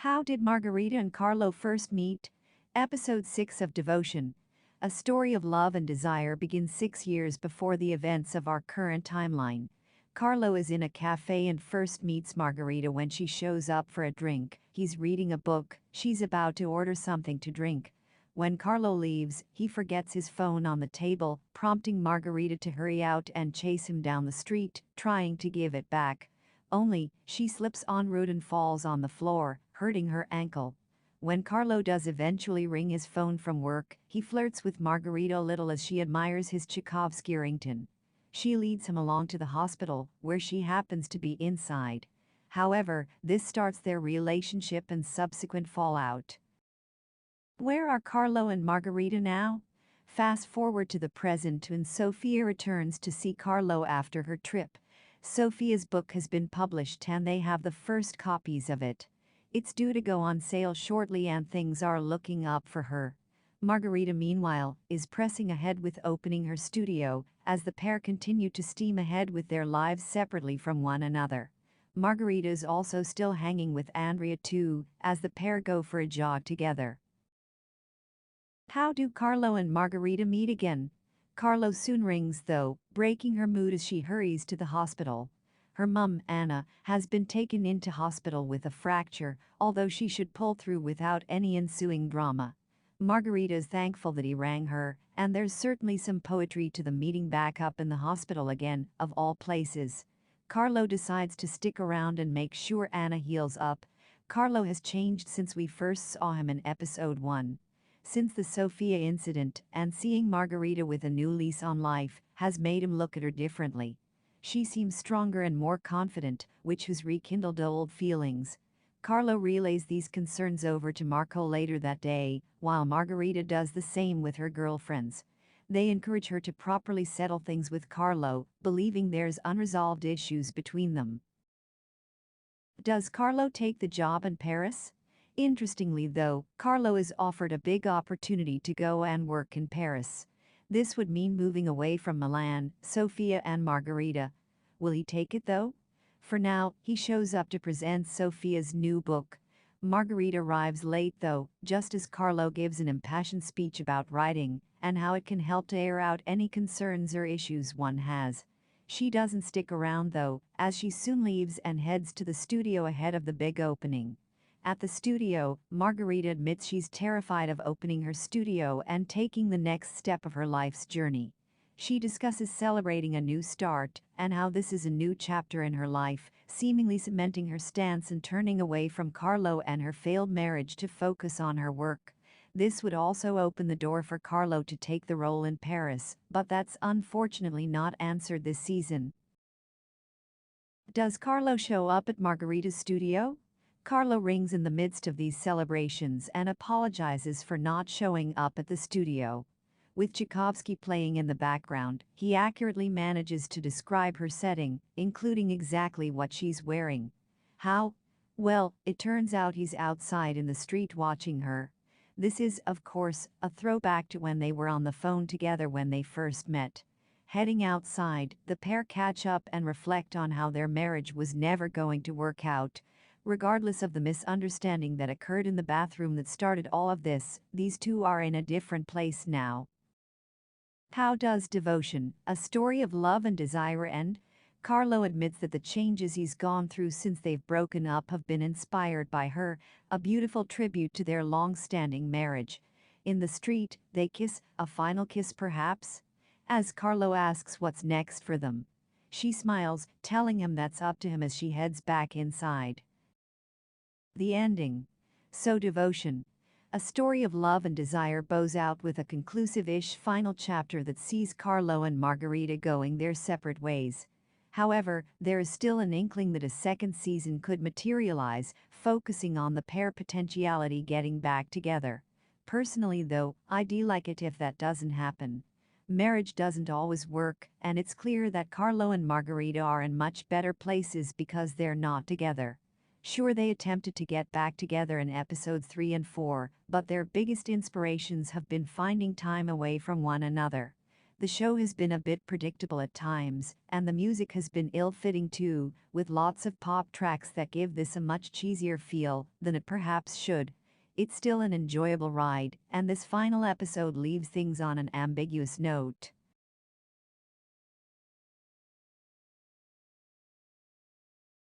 How did Margherita and Carlo first meet? Episode 6 of Devotion. A story of love and desire begins 6 years before the events of our current timeline. Carlo is in a cafe and first meets Margherita when she shows up for a drink. He's reading a book, she's about to order something to drink. When Carlo leaves, he forgets his phone on the table, prompting Margherita to hurry out and chase him down the street, trying to give it back. Only, she slips en route and falls on the floor, hurting her ankle. When Carlo does eventually ring his phone from work, he flirts with Margherita a little as she admires his Tchaikovsky ringtone. She leads him along to the hospital, where she happens to be inside. However, this starts their relationship and subsequent fallout. Where are Carlo and Margherita now? Fast forward to the present when Sofia returns to see Carlo after her trip. Sofia's book has been published and they have the first copies of it. It's due to go on sale shortly and things are looking up for her. Margherita, meanwhile, is pressing ahead with opening her studio as the pair continue to steam ahead with their lives separately from one another. Margherita is also still hanging with Andrea too, as the pair go for a jog together. How do Carlo and Margherita meet again? Carlo soon rings though, breaking her mood as she hurries to the hospital. Her mum, Anna, has been taken into hospital with a fracture, although she should pull through without any ensuing drama. Margherita is thankful that he rang her, and there's certainly some poetry to the meeting back up in the hospital again, of all places. Carlo decides to stick around and make sure Anna heals up. Carlo has changed since we first saw him in episode 1. Since the Sofia incident, and seeing Margherita with a new lease on life has made him look at her differently. She seems stronger and more confident, which has rekindled old feelings. Carlo relays these concerns over to Marco later that day, while Margherita does the same with her girlfriends. They encourage her to properly settle things with Carlo, believing there's unresolved issues between them. Does Carlo take the job in Paris? Interestingly though, Carlo is offered a big opportunity to go and work in Paris. This would mean moving away from Milan, Sofia and Margherita. Will he take it though? For now, he shows up to present Sofia's new book. Margherita arrives late though, just as Carlo gives an impassioned speech about writing and how it can help to air out any concerns or issues one has. She doesn't stick around though, as she soon leaves and heads to the studio ahead of the big opening. At the studio, Margherita admits she's terrified of opening her studio and taking the next step of her life's journey. She discusses celebrating a new start and how this is a new chapter in her life, seemingly cementing her stance and turning away from Carlo and her failed marriage to focus on her work. This would also open the door for Carlo to take the role in Paris, but that's unfortunately not answered this season. Does Carlo show up at Margherita's studio? Carlo rings in the midst of these celebrations and apologizes for not showing up at the studio. With Tchaikovsky playing in the background, he accurately manages to describe her setting, including exactly what she's wearing. How? Well, it turns out he's outside in the street watching her. This is, of course, a throwback to when they were on the phone together when they first met. Heading outside, the pair catch up and reflect on how their marriage was never going to work out. Regardless of the misunderstanding that occurred in the bathroom that started all of this, these two are in a different place now. How does Devotion, a story of love and desire, end? Carlo admits that the changes he's gone through since they've broken up have been inspired by her, a beautiful tribute to their long-standing marriage. In the street, they kiss, a final kiss perhaps? As Carlo asks what's next for them. She smiles, telling him that's up to him as she heads back inside. The ending. So Devotion, a story of love and desire, bows out with a conclusive-ish final chapter that sees Carlo and Margherita going their separate ways. However, there is still an inkling that a second season could materialize, focusing on the pair potentiality getting back together. Personally though, I'd like it if that doesn't happen. Marriage doesn't always work, and it's clear that Carlo and Margherita are in much better places because they're not together. Sure, they attempted to get back together in episodes 3 and 4, but their biggest inspirations have been finding time away from one another. The show has been a bit predictable at times, and the music has been ill-fitting too, with lots of pop tracks that give this a much cheesier feel than it perhaps should. It's still an enjoyable ride, and this final episode leaves things on an ambiguous note.